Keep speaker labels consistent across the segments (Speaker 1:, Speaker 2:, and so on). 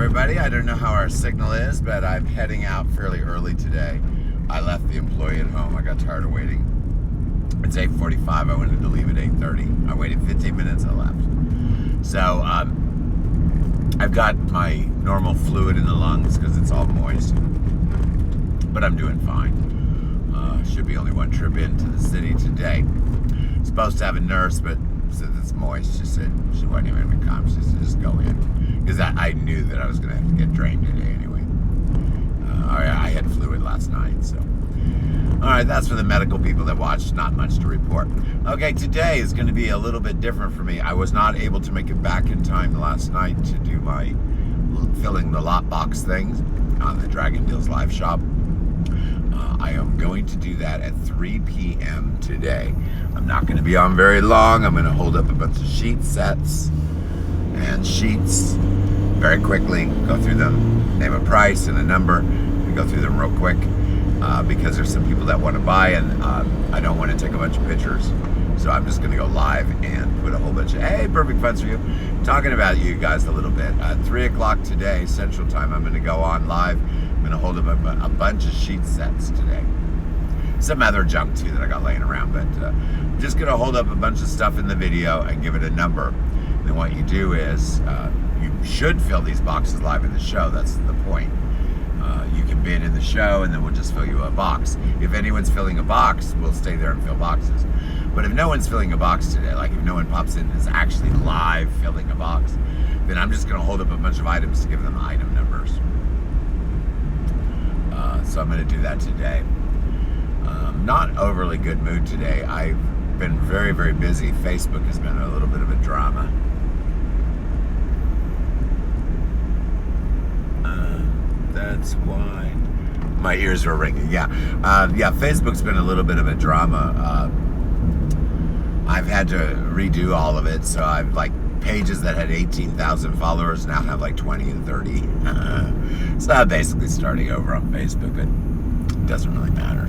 Speaker 1: everybody. I don't know how our signal is, but I'm heading out fairly early today. I left the employee at home. I got tired of waiting. It's 8:45. I wanted to leave at 8:30. I waited 15 minutes. I left. So I've got my normal fluid in the lungs because it's all moist, but I'm doing fine. Should be only one trip into the city today. Supposed to have a nurse, but since it's moist, she said she wasn't even going to come. She said just go in, because I knew that I was going to have to get drained today anyway. I had fluid last night, so. All right, that's for the medical people that watch. Not much to report. Okay, today is going to be a little bit different for me. I was not able to make it back in time last night to do my filling the lot box things on the Dragon Deals live shop. I am going to do that at 3 p.m. today. I'm not going to be on very long. I'm going to hold up a bunch of sheet sets and sheets very quickly, go through them, name a price and a number, and go through them real quick because there's some people that want to buy, and I don't want to take a bunch of pictures. So I'm just going to go live and put a whole bunch of, hey, perfect funds for you. Talking about you guys a little bit. At 3 o'clock today, Central Time, I'm going to go on live. I'm going to hold up a bunch of sheet sets today. Some other junk too that I got laying around, but I'm just going to hold up a bunch of stuff in the video and give it a number. And then what you do is you should fill these boxes live in the show. That's the point. You can bid in the show and then we'll just fill you a box. If anyone's filling a box, we'll stay there and fill boxes. But if no one's filling a box today, like if no one pops in and is actually live filling a box, then I'm just going to hold up a bunch of items to give them item numbers. So I'm going to do that today. Not overly good mood today. I've been very, very busy. Facebook has been a little bit of a drama. That's why my ears were ringing. Yeah, Facebook's been a little bit of a drama. I've had to redo all of it, so I've pages that had 18,000 followers now have 20 and 30. So I'm basically starting over on Facebook, but it doesn't really matter.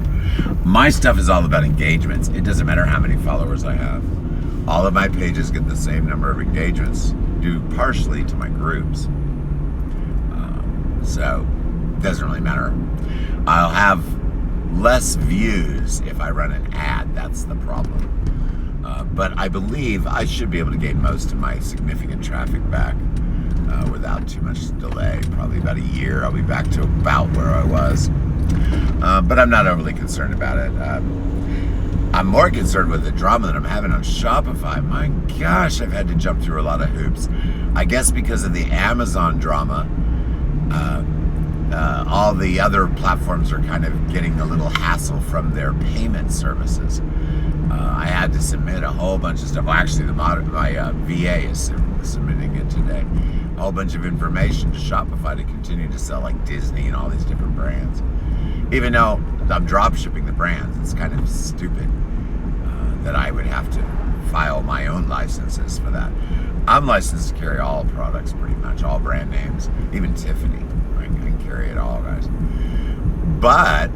Speaker 1: My stuff is all about engagements. It doesn't matter how many followers I have. All of my pages get the same number of engagements due partially to my groups. So it doesn't really matter. I'll have less views if I run an ad. That's the problem. But I believe I should be able to gain most of my significant traffic back without too much delay. Probably about a year, I'll be back to about where I was. But I'm not overly concerned about it. I'm more concerned with the drama that I'm having on Shopify. My gosh, I've had to jump through a lot of hoops. I guess because of the Amazon drama, all the other platforms are kind of getting a little hassle from their payment services. I had to submit a whole bunch of stuff. Well, actually, my VA is submitting it today. A whole bunch of information to Shopify to continue to sell Disney and all these different brands. Even though I'm drop shipping the brands, it's kind of stupid that I would have to file my own licenses for that. I'm licensed to carry all products pretty much, all brand names, even Tiffany. I can carry it all, guys. But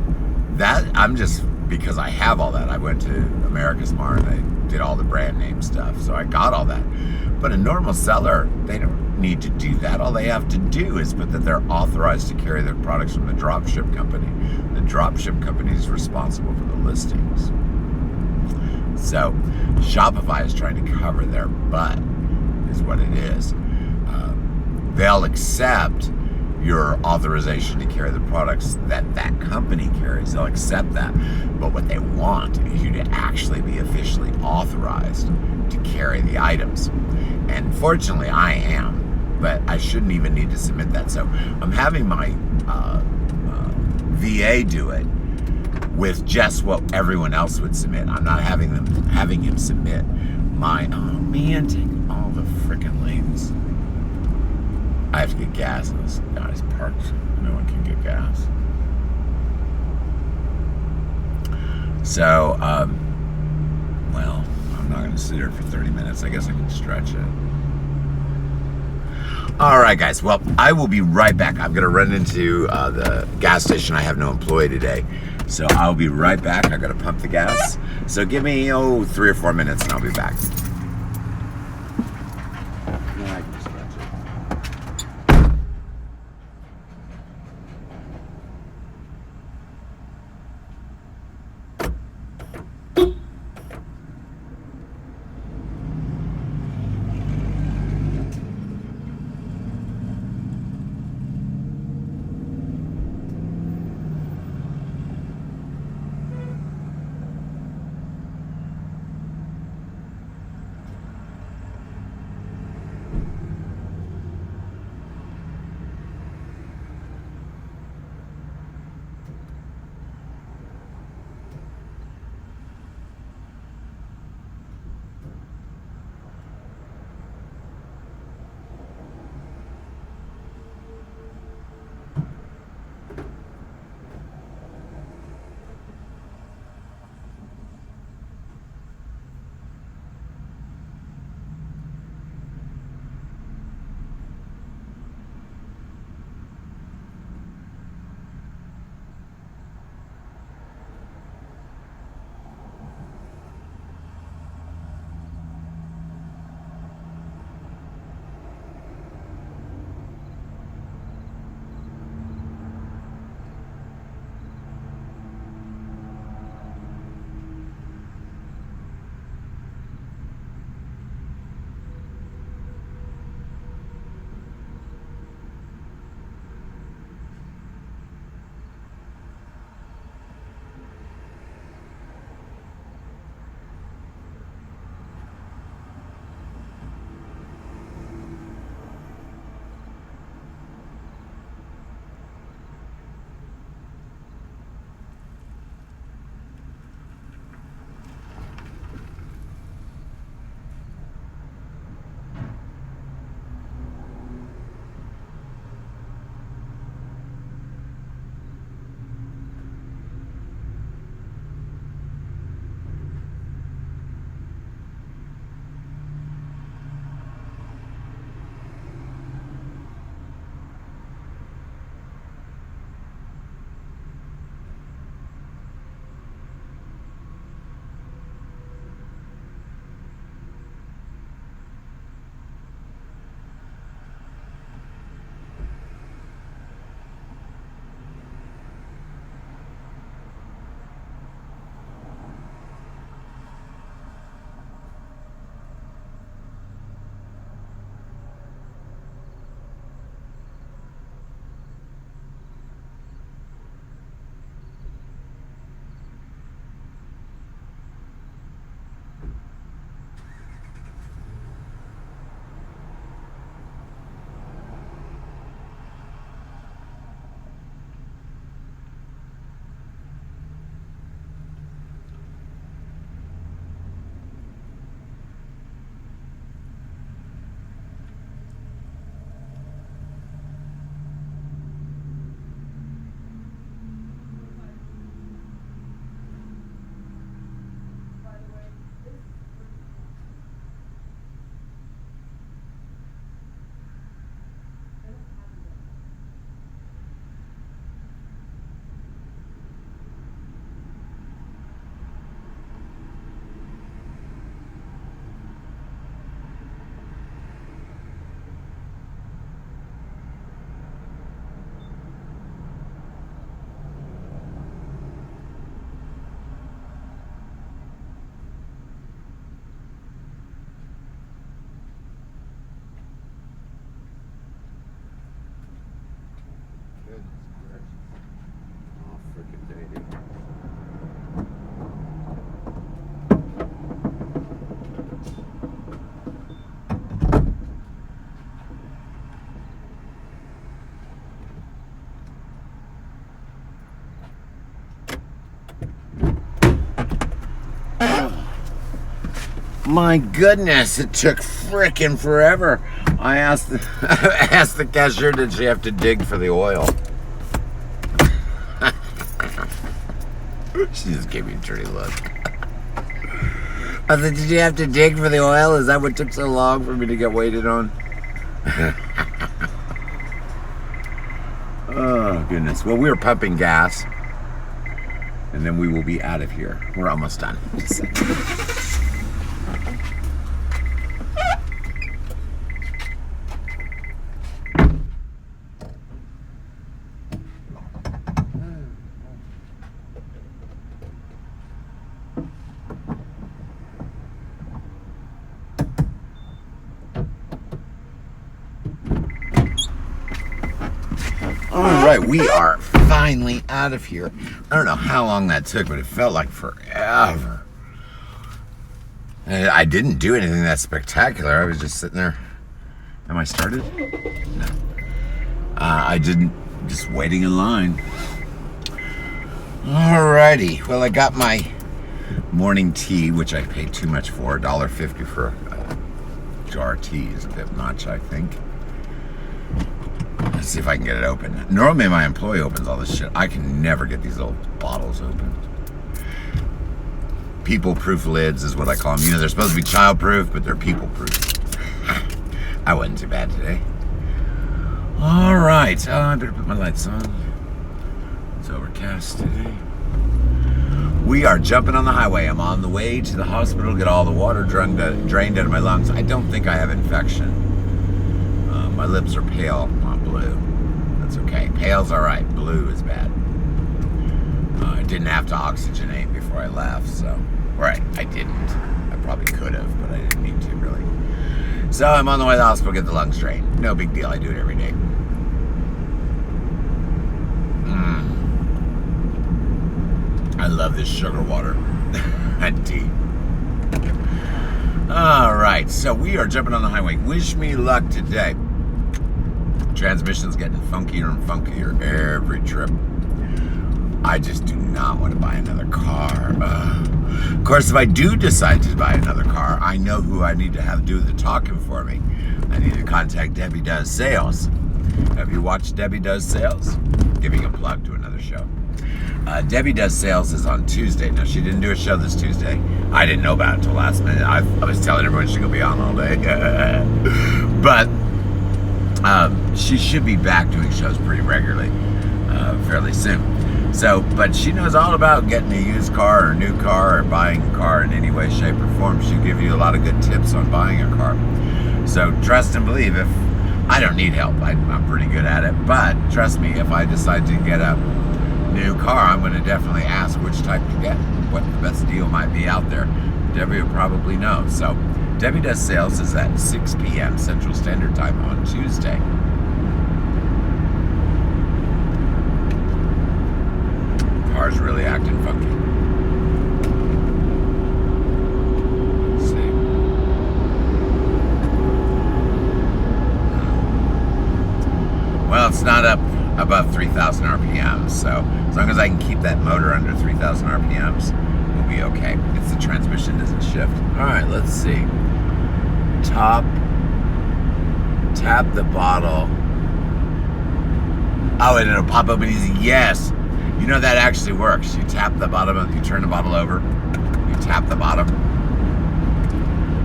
Speaker 1: that, I'm just, because I have all that, I went to America's Mart and I did all the brand name stuff, so I got all that. But a normal seller, they don't need to do that. All they have to do is put that they're authorized to carry their products from the dropship company. The dropship company is responsible for the listings. So Shopify is trying to cover their butt, is what it is. They'll accept your authorization to carry the products that that company carries. They'll accept that. But what they want is you to actually be officially authorized to carry the items. And fortunately, I am, but I shouldn't even need to submit that. So I'm having my VA do it with just what everyone else would submit. I'm not having him submit my, oh man, take all the frickin' lanes. I have to get gas in this guy's parked. No one can get gas. So, well, I'm not going to sit here for 30 minutes. I guess I can stretch it. All right, guys. Well, I will be right back. I'm going to run into the gas station. I have no employee today. So I'll be right back. I got to pump the gas. So give me, 3 or 4 minutes and I'll be back. My goodness, it took frickin' forever. I asked the cashier, did she have to dig for the oil? She just gave me a dirty look. I said, did you have to dig for the oil? Is that what took so long for me to get waited on? Oh, goodness. Well, we're pumping gas. And then we will be out of here. We're almost done. All right, we are finally out of here. I don't know how long that took, but it felt like forever. And I didn't do anything that spectacular. I was just sitting there. Am I started? No. I didn't, just waiting in line. Alrighty, well, I got my morning tea, which I paid too much for. $1.50 for a jar of tea is a bit much, I think. Let's see if I can get it open. Normally my employee opens all this shit. I can never get these little bottles open. People-proof lids is what I call them. You know, they're supposed to be child-proof, but they're people-proof. I wasn't too bad today. All right. I better put my lights on. It's overcast today. We are jumping on the highway. I'm on the way to the hospital to get all the water drained out of my lungs. I don't think I have infection. My lips are pale, not blue. That's okay. Pale's all right. Blue is bad. I didn't have to oxygenate before I left, so... Right, I didn't. I probably could have, but I didn't need to, really. So I'm on the way to the hospital to get the lungs drained. No big deal. I do it every day. I love this sugar water and tea. All right, so we are jumping on the highway. Wish me luck today. Transmission's getting funkier and funkier every trip. I just do not want to buy another car. Of course, if I do decide to buy another car, I know who I need to have do the talking for me. I need to contact Debbie Does Sales. Have you watched Debbie Does Sales? Giving a plug to another show. Debbie Does Sales is on Tuesday. Now, she didn't do a show this Tuesday. I didn't know about it until last minute. I was telling everyone she's going to be on all day. But she should be back doing shows pretty regularly, fairly soon. So, but she knows all about getting a used car or a new car or buying a car in any way, shape, or form. She'll give you a lot of good tips on buying a car. So trust and believe. If I don't need help, I'm pretty good at it. But trust me, if I decide to get a new car, I'm going to definitely ask which type to get, what the best deal might be out there. Debbie will probably know. So Debbie Does Sales is at 6 p.m. Central Standard Time on Tuesday. Car's really acting funky. Let's see. Well, it's not up above 3,000 RPMs, so as long as I can keep that motor under 3,000 RPMs, we'll be okay. It's the transmission doesn't shift. All right, let's see. Tap the bottle. Oh, and it'll pop open easy. Yes. You know, that actually works. You tap the bottom of, you turn the bottle over, you tap the bottom,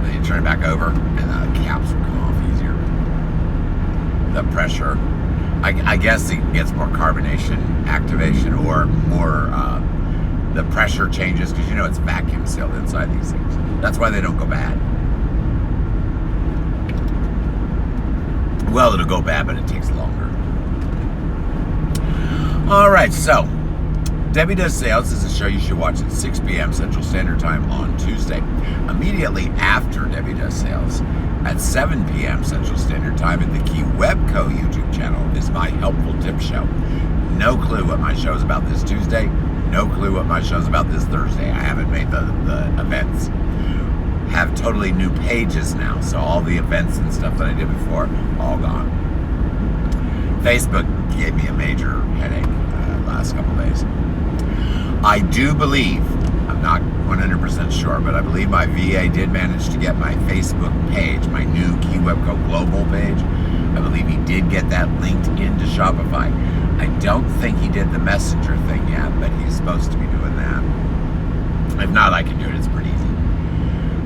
Speaker 1: then you turn it back over, and the caps will come off easier. The pressure, I guess it gets more carbonation activation or more, the pressure changes because you know it's vacuum sealed inside these things. That's why they don't go bad. Well, it'll go bad, but it takes longer. All right, so Debbie Does Sales is a show you should watch at 6 p.m. Central Standard Time on Tuesday. Immediately after Debbie Does Sales, at 7 p.m. Central Standard Time at the Key Webco YouTube channel is my Helpful Tip Show. No clue what my show is about this Tuesday. No clue what my show is about this Thursday. I haven't made the events. Have totally new pages now, so all the events and stuff that I did before, all gone. Facebook gave me a major headache last couple days. I do believe I'm not 100% sure, but I believe my VA did manage to get my Facebook page, my new Key Webco Global page. I believe he did get that linked into Shopify. I don't think he did the messenger thing yet, but he's supposed to be doing that. If not, I can do it. It's pretty easy.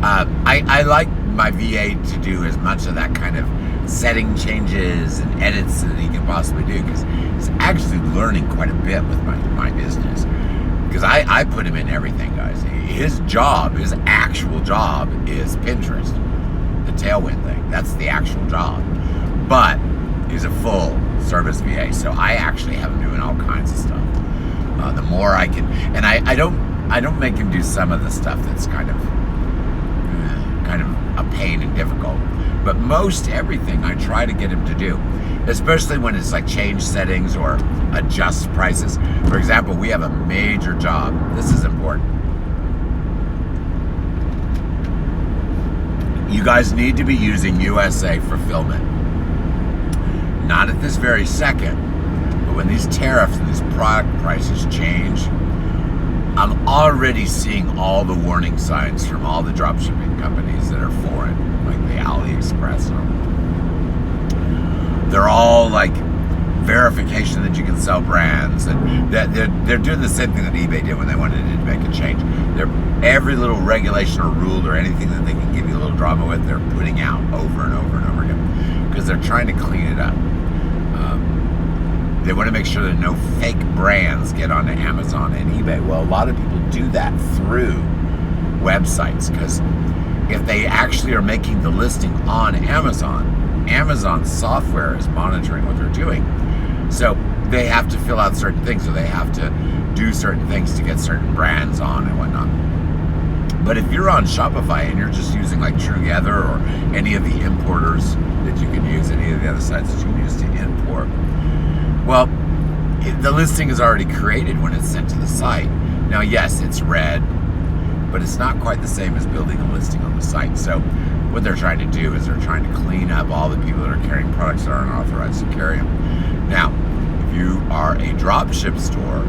Speaker 1: I like my VA to do as much of that kind of setting changes and edits that he can possibly do, because he's actually learning quite a bit with my business. Because I put him in everything, guys. His job, his actual job, is Pinterest, the Tailwind thing. That's the actual job. But he's a full service VA, so I actually have him doing all kinds of stuff. The more I can, and I don't make him do some of the stuff that's kind of a pain and difficult. But most everything I try to get him to do, especially when it's like change settings or adjust prices. For example, we have a major job. This is important. You guys need to be using USA fulfillment. Not at this very second, but when these tariffs and these product prices change, I'm already seeing all the warning signs from all the dropshipping companies that are foreign, like the AliExpress. They're all like verification that you can sell brands, and they're doing the same thing that eBay did when they wanted to make a change. Every little regulation or rule or anything that they can give you a little drama with, they're putting out over and over and over again, because they're trying to clean it up. They want to make sure that no fake brands get onto Amazon and eBay. Well, a lot of people do that through websites, because if they actually are making the listing on Amazon's software is monitoring what they're doing. So they have to fill out certain things, so they have to do certain things to get certain brands on and whatnot. But if you're on Shopify and you're just using like Together or any of the importers that you can use, any of the other sites that you can use to import, well, the listing is already created when it's sent to the site. Now, yes, it's red, but it's not quite the same as building a listing on the site. So what they're trying to do is they're trying to clean up all the people that are carrying products that aren't authorized to carry them. Now, if you are a dropship store,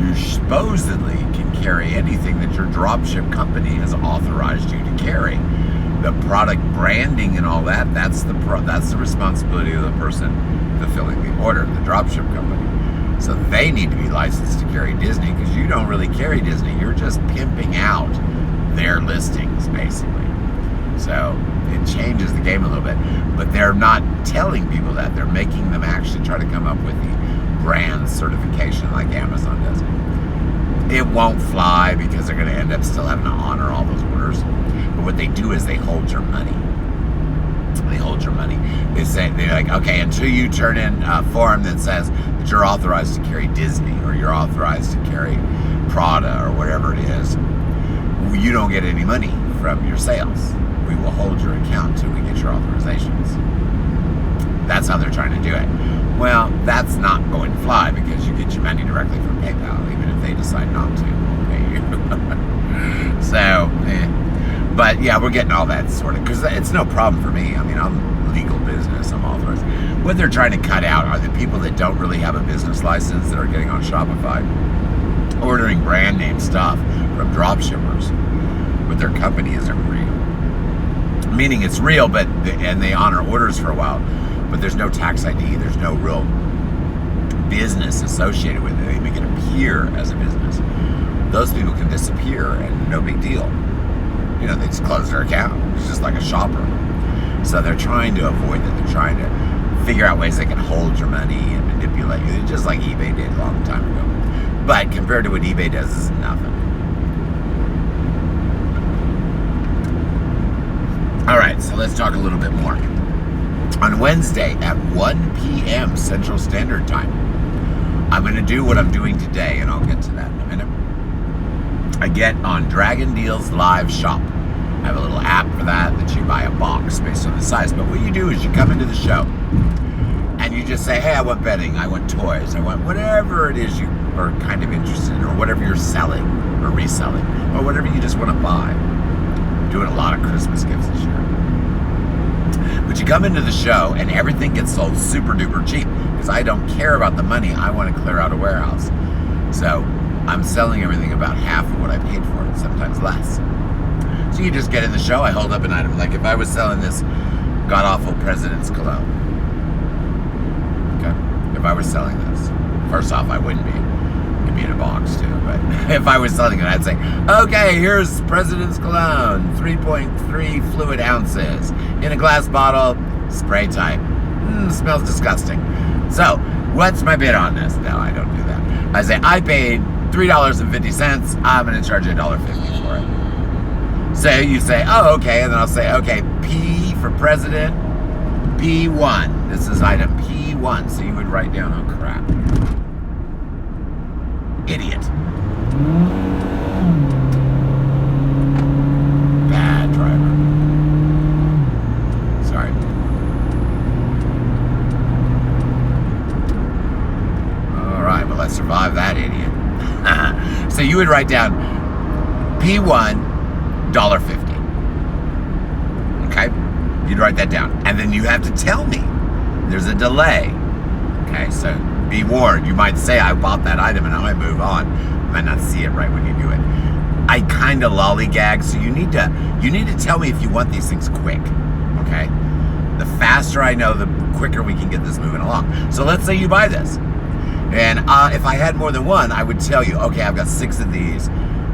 Speaker 1: you supposedly can carry anything that your dropship company has authorized you to carry. The product branding and all that, that's the responsibility of the person fulfilling the order, the dropship company. So they need to be licensed to carry Disney, because you don't really carry Disney. You're just pimping out their listings, basically. So it changes the game a little bit. But they're not telling people that. They're making them actually try to come up with the brand certification like Amazon does. It won't fly, because they're going to end up still having to honor all those orders. But what they do is they hold your money. They hold your money. They're like, okay, until you turn in a form that says that you're authorized to carry Disney, or you're authorized to carry Prada, or whatever it is, you don't get any money from your sales. We will hold your account until we get your authorizations. That's how they're trying to do it. Well, that's not going to fly, because you get your money directly from PayPal, even if they decide not to, we'll pay you. So, but yeah, we're getting all that sorted, because it's no problem for me. I mean, I'm legal business, I'm authorized. What they're trying to cut out are the people that don't really have a business license that are getting on Shopify, ordering brand name stuff from drop shippers, but their company isn't real. Meaning it's real, and they honor orders for a while, but there's no tax ID, there's no real business associated with it. They make it appear as a business. Those people can disappear and no big deal. You know, they just close their account. It's just like a shopper. So they're trying to avoid that. They're trying to figure out ways they can hold your money and manipulate you, just like eBay did a long time ago. But compared to what eBay does, it's nothing. All right, so let's talk a little bit more. On Wednesday at 1 p.m. Central Standard Time, I'm going to do what I'm doing today, and I'll get to that in a minute. I get on Dragon Deals Live Shop. I have a little app for that you buy a box based on the size. But what you do is you come into the show and you just say, hey, I want bedding, I want toys, I want whatever it is you are kind of interested in, or whatever you're selling or reselling, or whatever you just want to buy. I'm doing a lot of Christmas gifts this year. But you come into the show and everything gets sold super duper cheap, because I don't care about the money. I want to clear out a warehouse. So I'm selling everything about half of what I paid for it, sometimes less. So you just get in the show, I hold up an item. Like if I was selling this god-awful President's Cologne. Okay? If I was selling this, first off, I wouldn't be. It'd be in a box too. But if I was selling it, I'd say, okay, here's President's Cologne, 3.3 fluid ounces in a glass bottle, spray type. Smells disgusting. So, what's my bid on this? No, I don't do that. I say, I paid $3.50. I'm going to charge you $1.50 for it. So you say, oh, okay. And then I'll say, okay, P for President, P1. This is item P1. So you would write down, oh, crap. Idiot. Bad driver. Sorry. All right, well, let's survive that idiot. So you would write down P1, $1.50. Okay? You'd write that down. And then you have to tell me. There's a delay. Okay, so be warned. You might say, I bought that item and I might move on. You might not see it right when you do it. I kind of lollygag, so you need to tell me if you want these things quick. Okay? The faster I know, the quicker we can get this moving along. So let's say you buy this. And if I had more than one, I would tell you, okay, I've got 6 of these.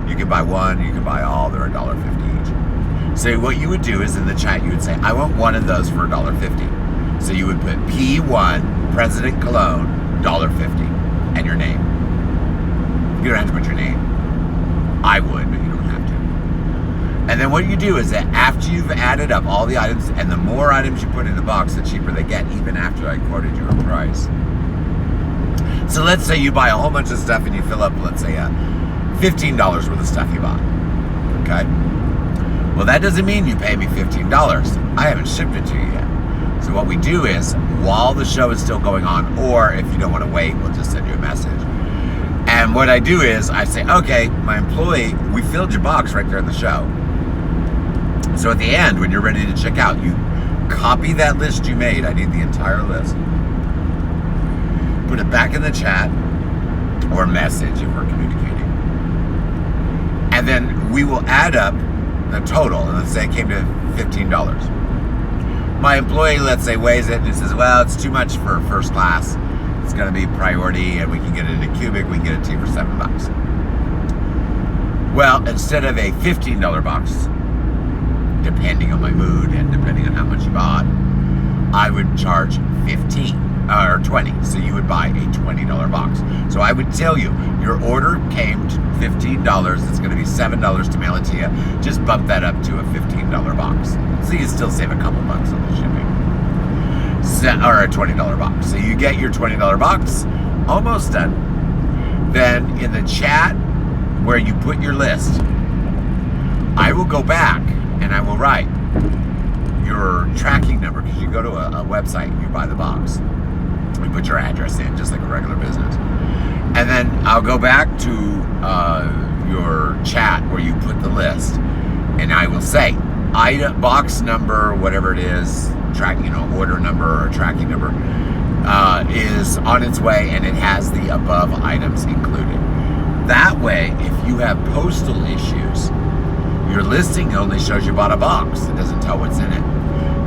Speaker 1: You can buy one, you can buy all. They're $1.50 each. So what you would do is in the chat, you would say, I want one of those for $1.50. So you would put P1, President Cologne, $1.50, and your name. You don't have to put your name. I would, but you don't have to. And then what you do is that after you've added up all the items, and the more items you put in the box, the cheaper they get, even after I quoted your price. So let's say you buy a whole bunch of stuff and you fill up, let's say, $15 worth of stuff you bought. Okay? Well, that doesn't mean you pay me $15. I haven't shipped it to you yet. So what we do is, while the show is still going on, or if you don't want to wait, we'll just send you a message. And what I do is, I say, okay, my employee, we filled your box right there in the show. So at the end, when you're ready to check out, you copy that list you made. I need the entire list. Put it back in the chat, or message if we're communicating. And then we will add up the total, and let's say it came to $15. My employee, let's say, weighs it and he says, well, it's too much for first class. It's going to be priority, and we can get it in a cubic. We can get it to you for $7. Well, instead of a $15 box, depending on my mood and depending on how much you bought, I would charge 15 or 20. So you would buy a $20 box. So I would tell you, your order came to $15. It's going to be $7 to mail it to you. Just bump that up to a $15 box. So you still save a couple bucks on the shipping. Or a $20 box. So you get your $20 box, almost done. Then in the chat where you put your list, I will go back and I will write your tracking number, because you go to a website and you buy the box. You put your address in, just like a regular business. And then I'll go back to your chat where you put the list, and I will say, item, box number, whatever it is, order number or tracking number, is on its way, and it has the above items included. That way, if you have postal issues, your listing only shows you bought a box. It doesn't tell what's in it.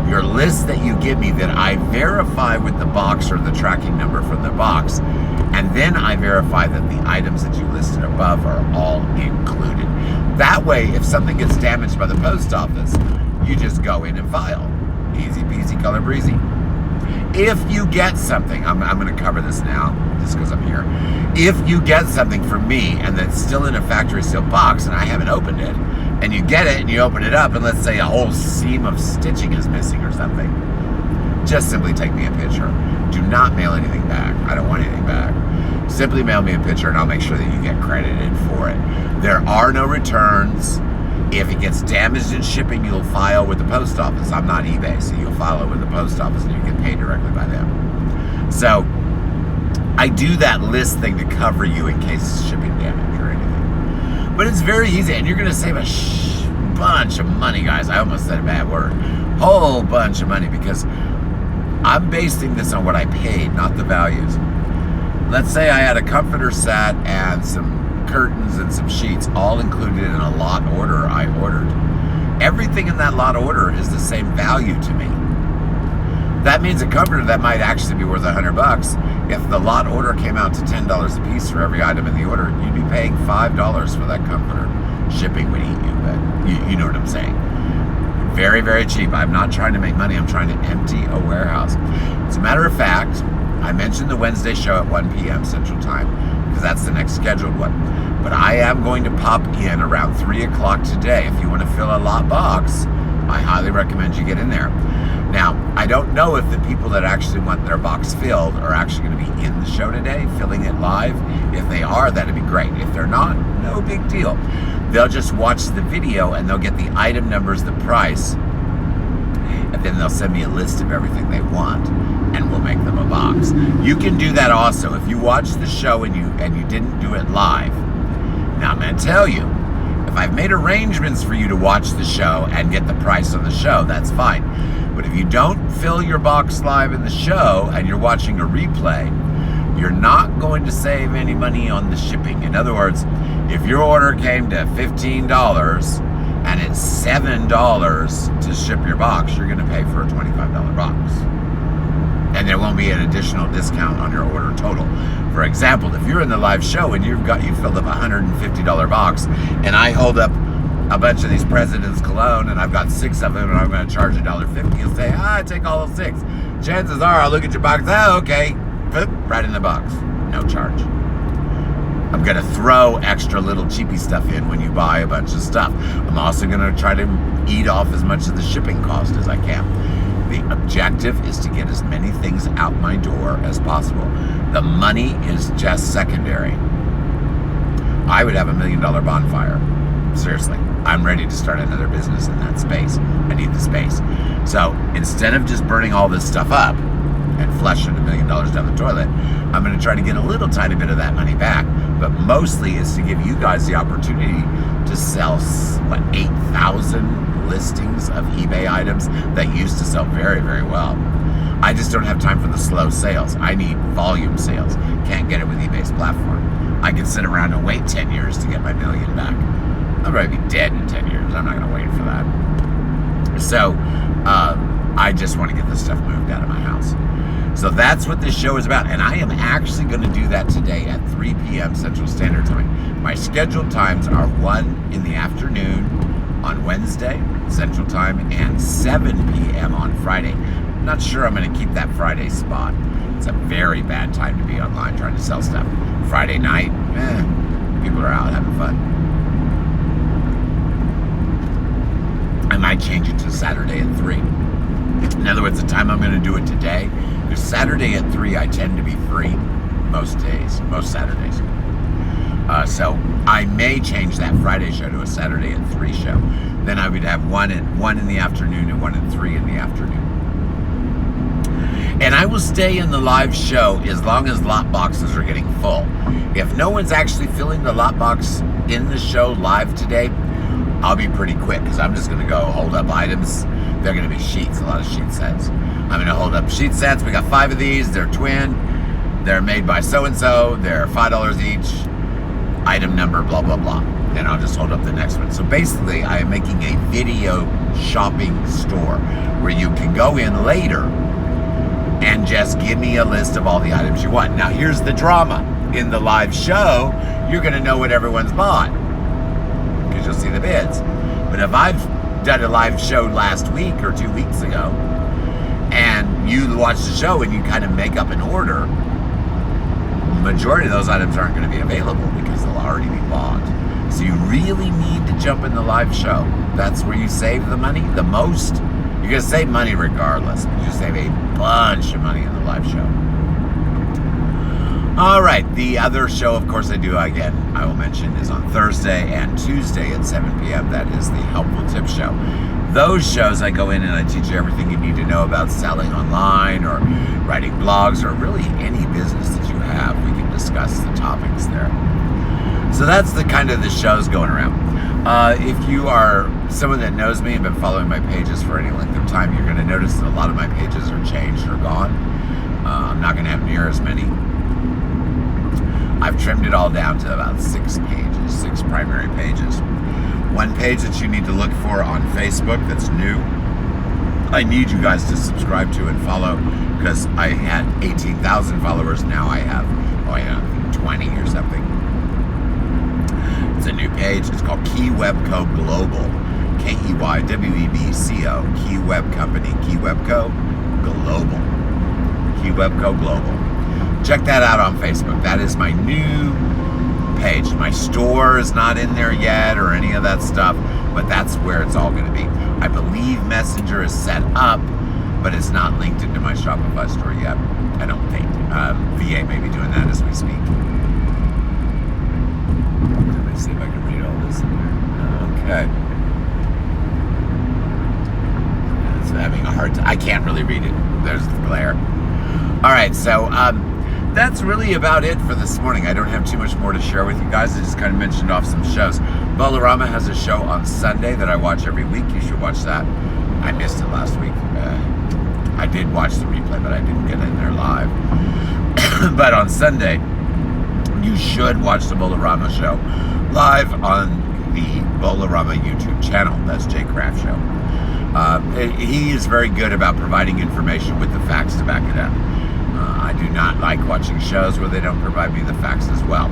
Speaker 1: Your list that you give me that I verify with the box or the tracking number from the box, and then I verify that the items that you listed above are all included. That way, if something gets damaged by the post office, you just go in and file. Easy peasy, color breezy. If you get something, I'm going to cover this now, just because I'm here. If you get something from me and it's still in a factory sealed box and I haven't opened it, and you get it and you open it up, and let's say a whole seam of stitching is missing or something, just simply take me a picture. Do not mail anything back. I don't want anything back. Simply mail me a picture and I'll make sure that you get credited for it. There are no returns. If it gets damaged in shipping, you'll file with the post office. I'm not eBay, so you'll file it with the post office and you get paid directly by them. So I do that list thing to cover you in case shipping damage or anything. But it's very easy, and you're going to save a bunch of money, guys. I almost said a bad word. Whole bunch of money, because I'm basing this on what I paid, not the values. Let's say I had a comforter set and some curtains and some sheets, all included in a lot order I ordered. Everything in that lot order is the same value to me. That means a comforter that might actually be worth $100. If the lot order came out to $10 a piece for every item in the order, you'd be paying $5 for that comforter. Shipping would eat you, but you know what I'm saying. Very, very cheap. I'm not trying to make money. I'm trying to empty a warehouse. As a matter of fact, I mentioned the Wednesday show at 1 p.m. Central Time because that's the next scheduled one. But I am going to pop in around 3 o'clock today. If you want to fill a lot box, I highly recommend you get in there. Now, I don't know if the people that actually want their box filled are actually going to be in the show today, filling it live. If they are, that'd be great. If they're not, no big deal. They'll just watch the video and they'll get the item numbers, the price, and then they'll send me a list of everything they want, and we'll make them a box. You can do that also. If you watch the show and you didn't do it live, now I'm going to tell you, if I've made arrangements for you to watch the show and get the price on the show, that's fine. But if you don't fill your box live in the show and you're watching a replay, you're not going to save any money on the shipping. In other words, if your order came to $15 and it's $7 to ship your box, you're going to pay for a $25 box. And there won't be an additional discount on your order total. For example, if you're in the live show and you filled up a $150 box, and I hold up a bunch of these President's Cologne and I've got 6 of them and I'm going to charge $1.50, you'll say, I take all 6. Chances are I'll look at your box, okay, boop, right in the box, no charge. I'm going to throw extra little cheapy stuff in when you buy a bunch of stuff. I'm also going to try to eat off as much of the shipping cost as I can. The objective is to get as many things out my door as possible. The money is just secondary. I would have $1 million bonfire. Seriously, I'm ready to start another business in that space. I need the space. So instead of just burning all this stuff up and flushing $1 million down the toilet, I'm going to try to get a little tiny bit of that money back. But mostly it's to give you guys the opportunity to sell, 8,000 listings of eBay items that used to sell very, very well. I just don't have time for the slow sales. I need volume sales. Can't get it with eBay's platform. I can sit around and wait 10 years to get my $1 million back. I'll probably be dead in 10 years. I'm not going to wait for that. So, I just want to get this stuff moved out of my house. So that's what this show is about. And I am actually going to do that today at 3 p.m. Central Standard Time. My scheduled times are 1 in the afternoon on Wednesday, Central Time, and 7 p.m. on Friday. I'm not sure I'm going to keep that Friday spot. It's a very bad time to be online trying to sell stuff. Friday night, people are out having fun. I might change it to Saturday at 3. In other words, the time I'm going to do it today, because Saturday at 3 I tend to be free most days, most Saturdays. So I may change that Friday show to a Saturday at 3 show. Then I would have one in the afternoon and 1 and 3 in the afternoon. And I will stay in the live show as long as lot boxes are getting full. If no one's actually filling the lot box in the show live today, I'll be pretty quick because I'm just going to go hold up items. They're going to be sheets, a lot of sheet sets. I'm going to hold up sheet sets. We got 5 of these. They're twin. They're made by so-and-so. They're $5 each. Item number, blah, blah, blah. Then I'll just hold up the next one. So basically, I am making a video shopping store where you can go in later and just give me a list of all the items you want. Now, here's the drama. In the live show, you're going to know what everyone's bought because you'll see the bids. But if I've done a live show last week or 2 weeks ago, and you watch the show and you kind of make up an order, the majority of those items aren't going to be available because they'll already be bought. So you really need to jump in the live show. That's where you save the money the most. You're going to save money regardless, but you save a bunch of money in the live show. All right, the other show, of course, I will mention, is on Thursday and Tuesday at 7 p.m. That is the Helpful Tip Show. Those shows, I go in and I teach you everything you need to know about selling online or writing blogs or really any business that you have. We can discuss the topics there. So that's the kind of the shows going around. If you are someone that knows me and been following my pages for any length of time, you're going to notice that a lot of my pages are changed or gone. I'm not going to have near as many. I've I've trimmed it all down to about 6 pages, 6 primary pages. One page that you need to look for on Facebook that's new. I need you guys to subscribe to and follow, because I had 18,000 followers. Now I have 20 or something. It's a new page. It's called Key Webco Global. KEYWEBCO. Key Web Company. Key Webco Global. Key Webco Global. Check that out on Facebook. That is my new page. My store is not in there yet or any of that stuff, but that's where it's all going to be. I believe Messenger is set up, but it's not linked into my Shopify store yet. I don't think. VA may be doing that as we speak. Let me see if I can read all this in here. Okay. It's having a hard time. I can't really read it. There's the glare. All right, so that's really about it for this morning. I don't have too much more to share with you guys. I just kind of mentioned off some shows. Bolarama has a show on Sunday that I watch every week. You should watch that. I missed it last week. I did watch the replay, but I didn't get in there live. But on Sunday, you should watch the Bolarama show live on the Bolarama YouTube channel. That's Jay Kraft Show. He is very good about providing information with the facts to back it up. I do not like watching shows where they don't provide me the facts as well.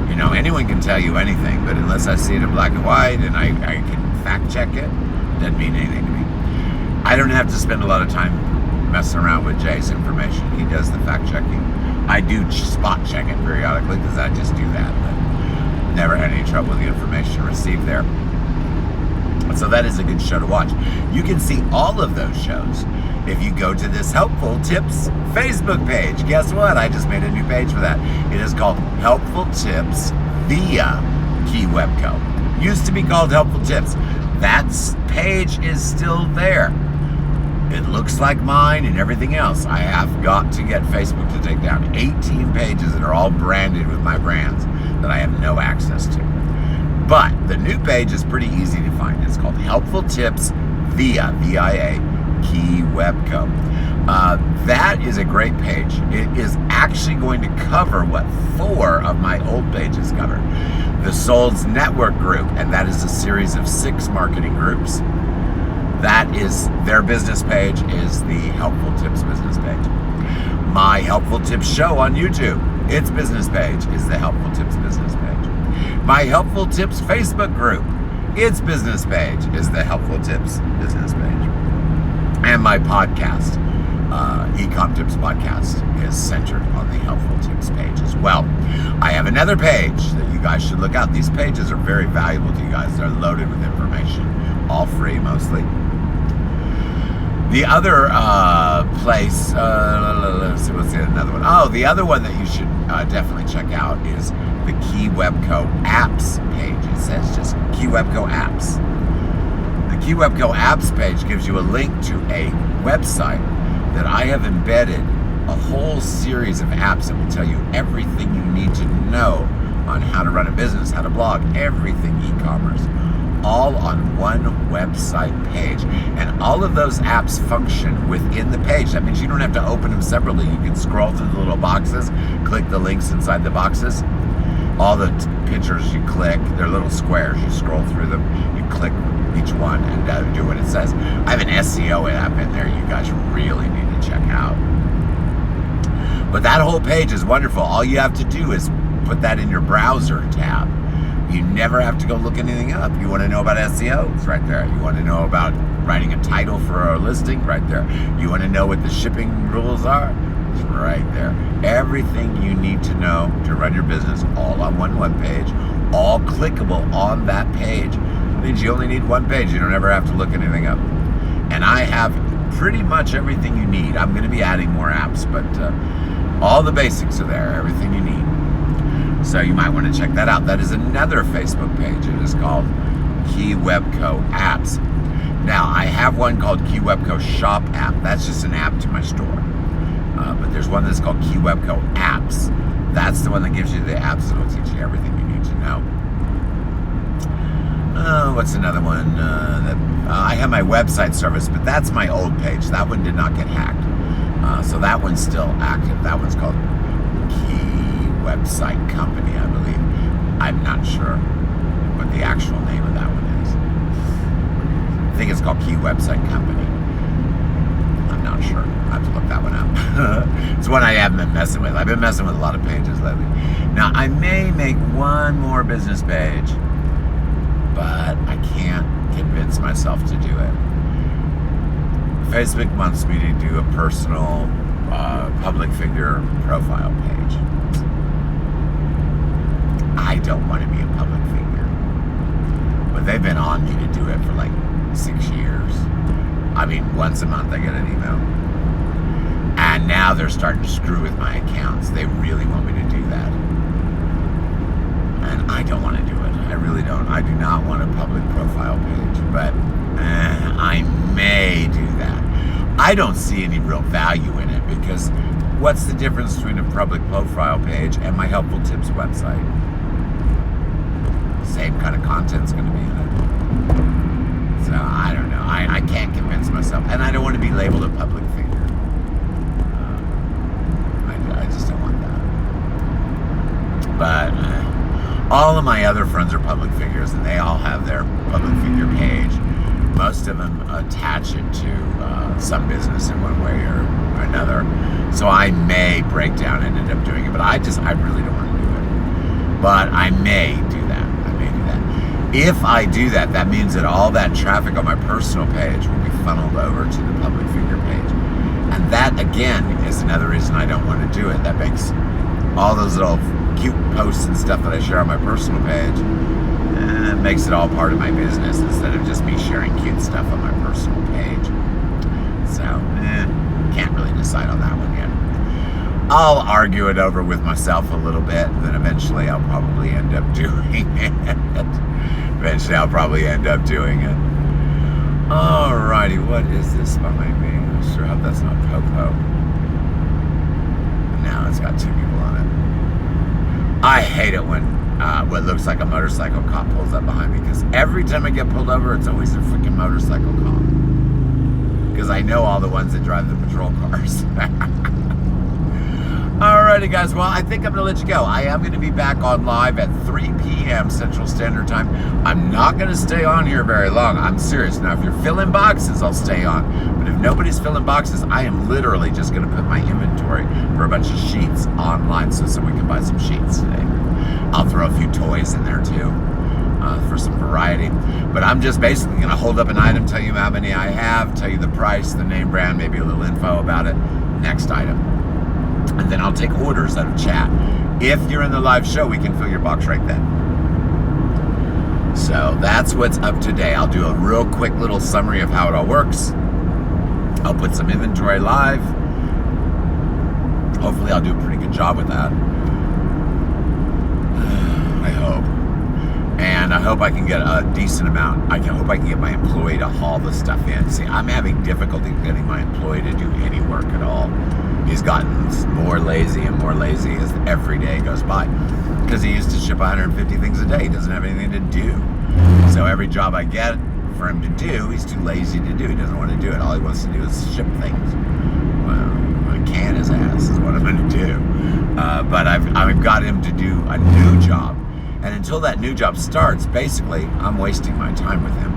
Speaker 1: You know, anyone can tell you anything, but unless I see it in black and white and I can fact check it, doesn't mean anything to me. I don't have to spend a lot of time messing around with Jay's information. He does the fact checking. I do spot check it periodically because I just do that, but never had any trouble with the information received there. So that is a good show to watch. You can see all of those shows if you go to this Helpful Tips Facebook page. Guess what? I just made a new page for that. It is called Helpful Tips via Key Webco. Used to be called Helpful Tips. That page is still there. It looks like mine and everything else. I have got to get Facebook to take down 18 pages that are all branded with my brands that I have no access to. But the new page is pretty easy to find. It's called Helpful Tips via VIA Key Webco. That is a great page. It is actually going to cover what 4 of my old pages cover. The Souls Network Group, and that is a series of 6 marketing groups. That is their business page, is the Helpful Tips business page. My Helpful Tips show on YouTube, its business page is the Helpful Tips business page. My Helpful Tips Facebook group, its business page is the Helpful Tips business page. And my podcast, Ecom Tips Podcast, is centered on the Helpful Tips page as well. I have another page that you guys should look out. These pages are very valuable to you guys. They're loaded with information, all free mostly. The other place, let's see, what's the another one? Oh, the other one that you should definitely check out is the Key Webco Apps page. It says just Key Webco Apps. The Key Webco Apps page gives you a link to a website that I have embedded a whole series of apps that will tell you everything you need to know on how to run a business, how to blog, everything e-commerce, all on one website page. And all of those apps function within the page. That means you don't have to open them separately. You can scroll through the little boxes, click the links inside the boxes. All the pictures you click, they're little squares. You scroll through them, you click each one and do what it says. I have an SEO app in there you guys really need to check out. But that whole page is wonderful. All you have to do is put that in your browser tab. You never have to go look anything up. You want to know about SEO? It's right there. You want to know about writing a title for a listing? Right there. You want to know what the shipping rules are? It's right there. Everything you need to know to run your business all on one web page, all clickable on that page. It means you only need one page. You don't ever have to look anything up. And I have pretty much everything you need. I'm going to be adding more apps, but all the basics are there, everything you need. So you might want to check that out. That is another Facebook page. It is called Key Webco Apps. Now, I have one called Key Webco Shop app. That's just an app to my store. But there's one that's called Key Webco Apps. That's the one that gives you the apps that will teach you everything you need to know. What's another one? I have my website service, but that's my old page. That one did not get hacked. So that one's still active. That one's called Key Website Company, I believe. I'm not sure what the actual name of that one is. I think it's called Key Website Company. I'm not sure. I have to look that one up. It's one I haven't been messing with. I've been messing with a lot of pages lately. Now, I may make one more business page, but I can't convince myself to do it. Facebook wants me to do a personal public figure profile page. I don't want to be a public figure. But they've been on me to do it for like 6 years. I mean, once a month I get an email. And now they're starting to screw with my accounts. They really want me to do that. And I don't want to do it. I really don't. I do not want a public profile page. But I may do that. I don't see any real value in it because what's the difference between a public profile page and my Helpful Tips website? Same kind of content's going to be in it. So I don't know. I can't convince myself, and I don't want to be labeled a public figure. I just don't want that. But all of my other friends are public figures, and they all have their public figure page. Most of them attach it to some business in one way or another. So I may break down and end up doing it, but I really don't want to do it. But I may do that. If I do that, that means that all that traffic on my personal page will be funneled over to the public figure page. And that, again, is another reason I don't want to do it. That makes all those little cute posts and stuff that I share on my personal page, makes it all part of my business instead of just me sharing cute stuff on my personal page. So, can't really decide on that one yet. I'll argue it over with myself a little bit, and then eventually I'll probably end up doing it. Alrighty, what is this behind me? I sure hope that's not Popo. No, it's got 2 people on it. I hate it when what looks like a motorcycle cop pulls up behind me, because every time I get pulled over, it's always a freaking motorcycle cop. Because I know all the ones that drive the patrol cars. Alrighty, guys. Well, I think I'm going to let you go. I am going to be back on live at 3 p.m. Central Standard Time. I'm not going to stay on here very long. I'm serious. Now, if you're filling boxes, I'll stay on. But if nobody's filling boxes, I am literally just going to put my inventory for a bunch of sheets online so we can buy some sheets today. I'll throw a few toys in there, too, for some variety. But I'm just basically going to hold up an item, tell you how many I have, tell you the price, the name, brand, maybe a little info about it. Next item. And then I'll take orders out of chat. If you're in the live show, we can fill your box right then. So that's what's up today. I'll do a real quick little summary of how it all works. I'll put some inventory live. Hopefully I'll do a pretty good job with that. I hope. And I hope I can get a decent amount. I hope I can get my employee to haul the stuff in. See, I'm having difficulty getting my employee to do any work at all. He's gotten more lazy and more lazy as every day goes by. Because he used to ship 150 things a day. He doesn't have anything to do. So every job I get for him to do, he's too lazy to do. He doesn't want to do it. All he wants to do is ship things. Well, I can his ass is what I'm going to do. But I've got him to do a new job. And until that new job starts, basically, I'm wasting my time with him.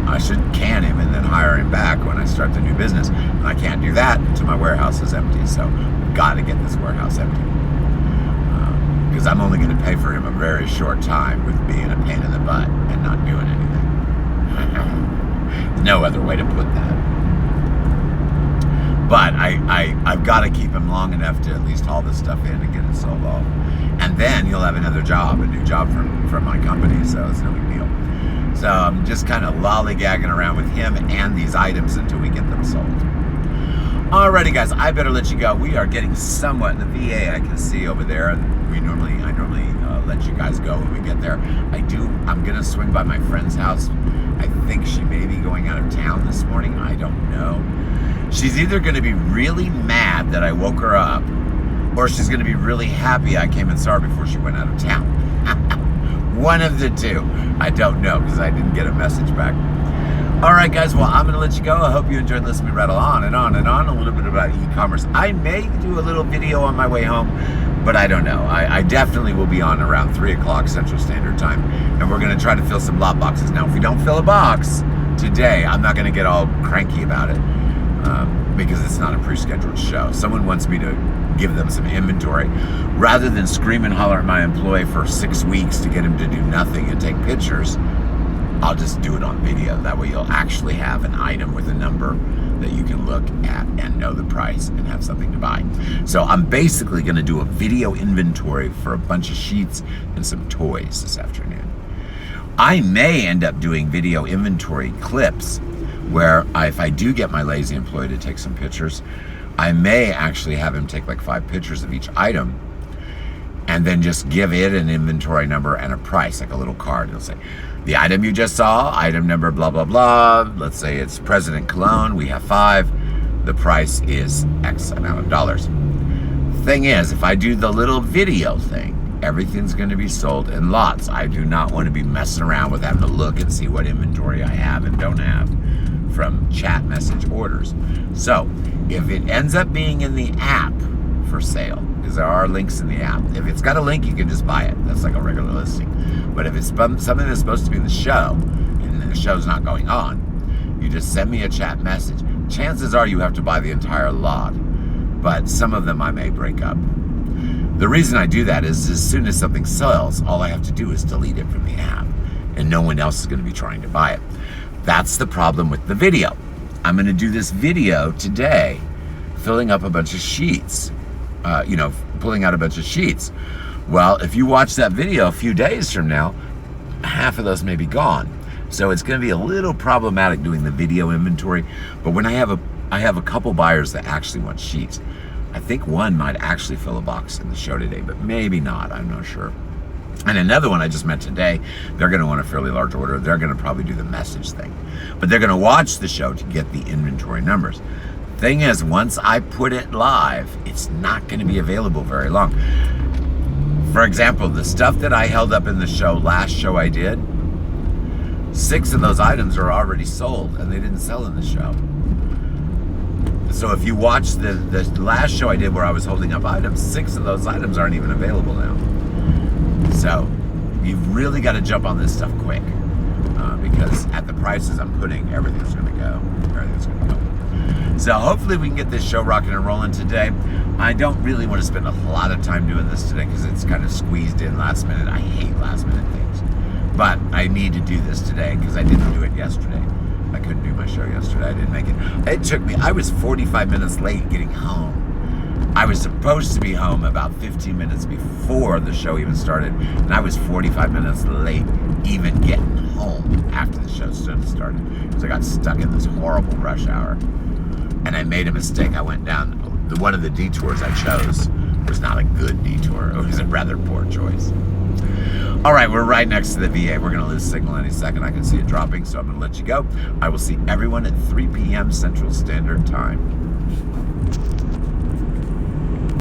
Speaker 1: I should can him and then hire him back when I start the new business. And I can't do that until my warehouse is empty. So I've got to get this warehouse empty. Because I'm only going to pay for him a very short time with being a pain in the butt and not doing anything. There's no other way to put that. But I've got to keep him long enough to at least haul this stuff in and get it sold off. And then he'll have another job, a new job from my company, so it's no big deal. So I'm just kind of lollygagging around with him and these items until we get them sold. Alrighty, guys, I better let you go. We are getting somewhat in the VA. I can see over there. I normally let you guys go when we get there. I'm gonna swing by my friend's house. I think she may be going out of town this morning. I don't know. She's either gonna be really mad that I woke her up, or she's gonna be really happy I came and saw her before she went out of town. One of the two. I don't know, because I didn't get a message back. All right, guys, well, I'm going to let you go. I hope you enjoyed listening to me rattle on and on and on a little bit about e-commerce. I may do a little video on my way home, But I don't know. I definitely will be on around 3 o'clock Central Standard Time. And we're going to try to fill some lot boxes. Now, if we don't fill a box today, I'm not going to get all cranky about it because it's not a pre-scheduled show. Someone wants me to give them some inventory. Rather than scream and holler at my employee for 6 weeks to get him to do nothing and take pictures, I'll just do it on video. That way you'll actually have an item with a number that you can look at and know the price and have something to buy. So I'm basically going to do a video inventory for a bunch of sheets and some toys this afternoon. I may end up doing video inventory clips where if I do get my lazy employee to take some pictures, I may actually have him take like 5 pictures of each item and then just give it an inventory number and a price, like a little card. It'll say, the item you just saw, item number blah, blah, blah. Let's say it's President Cologne. We have 5. The price is X amount of dollars. Thing is, if I do the little video thing, everything's going to be sold in lots. I do not want to be messing around with having to look and see what inventory I have and don't have from chat message orders. So if it ends up being in the app for sale, because there are links in the app, if it's got a link, you can just buy it. That's like a regular listing. But if it's something that's supposed to be in the show and the show's not going on, you just send me a chat message. Chances are you have to buy the entire lot, but some of them I may break up. The reason I do that is as soon as something sells, all I have to do is delete it from the app and no one else is going to be trying to buy it. That's the problem with the video. I'm going to do this video today, filling up a bunch of sheets, pulling out a bunch of sheets. Well, if you watch that video a few days from now, half of those may be gone. So it's going to be a little problematic doing the video inventory. But when I have a couple buyers that actually want sheets, I think one might actually fill a box in the show today, but maybe not. I'm not sure. And another one I just met today, they're going to want a fairly large order. They're going to probably do the message thing. But they're going to watch the show to get the inventory numbers. Thing is, once I put it live, it's not going to be available very long. For example, the stuff that I held up in the show, last show I did, 6 of those items are already sold and they didn't sell in the show. So if you watch the last show I did where I was holding up items, 6 of those items aren't even available now. So you've really got to jump on this stuff quick because at the prices I'm putting, everything's going to go. So hopefully we can get this show rocking and rolling today. I don't really want to spend a lot of time doing this today because it's kind of squeezed in last minute. I hate last minute things. But I need to do this today because I didn't do it yesterday. I couldn't do my show yesterday. I didn't make it. It took me, I was 45 minutes late getting home. I was supposed to be home about 15 minutes before the show even started, and I was 45 minutes late even getting home after the show started because I got stuck in this horrible rush hour. And I made a mistake. I went down, one of the detours I chose was not a good detour. It was a rather poor choice. All right, we're right next to the VA. We're going to lose signal any second. I can see it dropping, so I'm going to let you go. I will see everyone at 3 p.m. Central Standard Time.